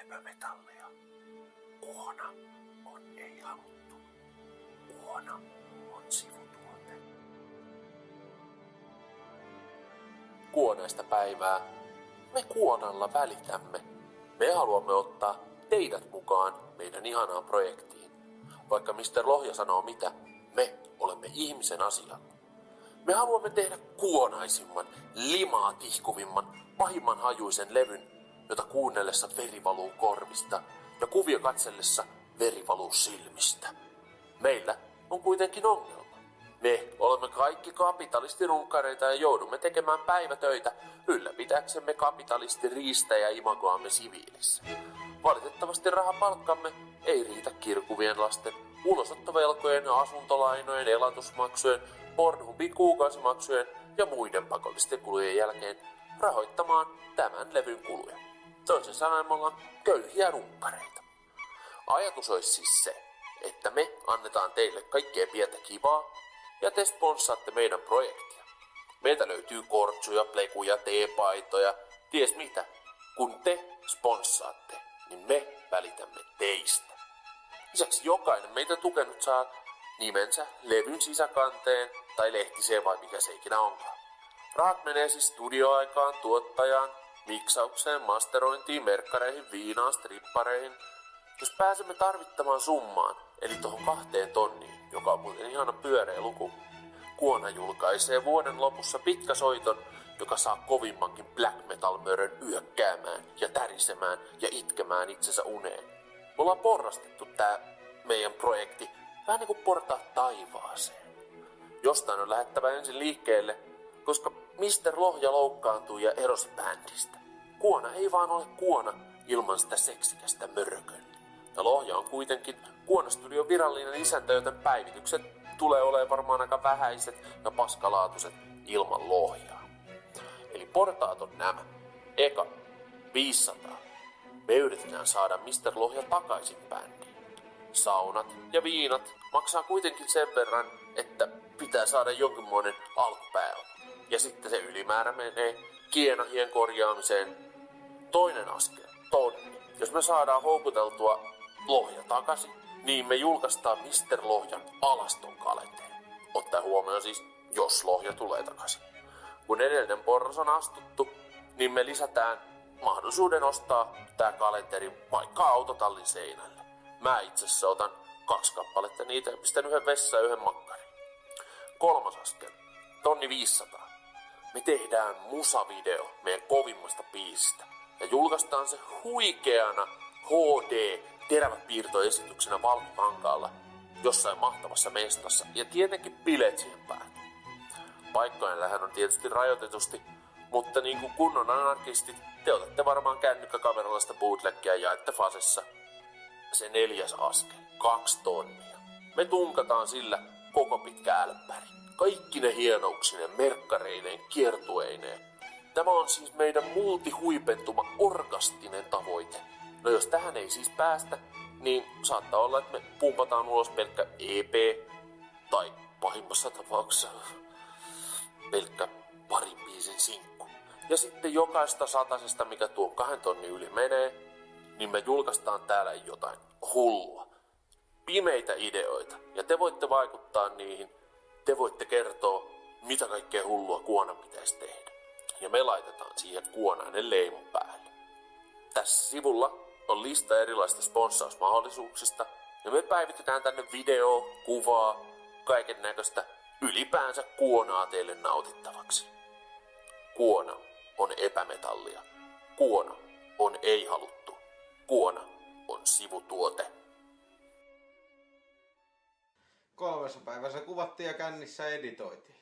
epämetallia. Kuona on ei haluttu. Kuona on sivutuote. Kuonaista päivää. Me Kuonalla välitämme. Me haluamme ottaa teidät mukaan meidän ihanaan projektiin. Vaikka Mr. Lohja sanoo mitä, me olemme ihmisen asialla. Me haluamme tehdä kuonaisimman, limaa tihkuvimman, pahimman hajuisen levyn, jota kuunnellessa veri valuu korvista ja kuvia katsellessa veri valuu silmistä. Meillä on kuitenkin ongelma. Me olemme kaikki kapitalistirunkkareita ja joudumme tekemään päivätöitä ylläpitääksemme kapitalistiriistäjä imagoamme siviilissä. Valitettavasti rahapalkkamme ei riitä kirkuvien lasten, ulosottovelkojen, asuntolainojen, elatusmaksujen, Pornhubin kuukausimaksujen ja muiden pakollisten kulujen jälkeen rahoittamaan tämän levyn kuluja. Toisin sanoen me ollaan köyhiä runkkareita. Ajatus olisi siis se, että me annetaan teille kaikkea pientä kivaa ja te sponssaatte meidän projektia. Meiltä löytyy kortsuja, plekuja, teepaitoja, ties mitä. Kun te sponssaatte, niin me välitämme teistä. Lisäksi jokainen meitä tukenut saa nimensä levyn sisäkanteen tai lehtiseen vai mikä se ikinä onkaan. Rahat menee siis studioaikaan, tuottajaan, miksaukseen, masterointiin, merkkareihin, viinaan, strippareihin. Jos pääsemme tarvittamaan summaan, eli tuohon 2 tonniin, joka on muuten ihana pyöreä luku, Kuona julkaisee vuoden lopussa pitkäsoiton, joka saa kovimmankin black metal mörön yökkäämään ja tärisemään ja itkemään itsensä uneen. Me ollaan porrastettu tää meidän projekti vähän niin kuin portaat taivaaseen. Jostain on lähettävä ensin liikkeelle, koska Mr. Lohja loukkaantuu ja erosi bändistä. Kuona ei vaan ole Kuona ilman sitä seksikästä mörkön. Ja Lohja on kuitenkin Kuona-studion virallinen isäntä, joten päivitykset tulee olemaan varmaan aika vähäiset ja paskalaatuiset ilman Lohjaa. Eli portaat on nämä. Eka, 500. Me yritetään saada Mr. Lohja takaisin bändiin. Saunat ja viinat maksaa kuitenkin sen verran, että pitää saada jonkinmoinen alkupääoma. Ja sitten se ylimäärä menee kienahien korjaamiseen. Toinen askel, tonni. Jos me saadaan houkuteltua Lohja takaisin, niin me julkaistaan Mr. Lohjan alaston kalenteri. Ottaen huomioon siis, jos Lohja tulee takaisin. Kun edellinen porras on astuttu, niin me lisätään mahdollisuuden ostaa tää kalenteri vaikka autotallin seinälle. Mä itse asiassa otan 2 kappaletta niitä ja pistän yhden vessaan ja yhden makkariin. 3. askel, 1500. Me tehdään musavideo meidän kovimmasta biisistä ja julkaistaan se huikeana HD teräväpiirtoesityksenä valkokankaalla jossain mahtavassa mestassa ja tietenkin bileet siihen päälle. Paikkojenlähän on tietysti rajoitetusti, mutta niin kuin kunnon anarkistit, te otatte varmaan kännykkäkameralla sitä bootlegia ja jaette fasessa. Se 4. askel, 2 tonnia. Me tunkataan sillä koko pitkä älppäri. Kaikki ne hienouksineen, merkkareineen, kiertueineen. Tämä on siis meidän multihuipentuma orgastinen tavoite. No jos tähän ei siis päästä, niin saattaa olla, että me pumpataan ulos pelkkä EP tai pahimmassa tapauksessa pelkkä parin biisin sinkku. Ja sitten jokaista satasesta, mikä tuo 2 tonnin yli menee, niin me julkaistaan täällä jotain hullua. Pimeitä ideoita. Ja te voitte vaikuttaa niihin. Te voitte kertoa, mitä kaikkea hullua Kuonan pitäisi tehdä. Ja me laitetaan siihen kuonainen leimu päälle. Tässä sivulla on lista erilaisista sponssausmahdollisuuksista. Ja me päivitetään tänne videoa, kuvaa, kaiken näköistä ylipäänsä Kuonaa teille nautittavaksi. Kuona on epämetallia. Kuona on ei haluttu. Kuona on sivutuote. 3. päivä se kuvattiin ja kännissä editoitiin.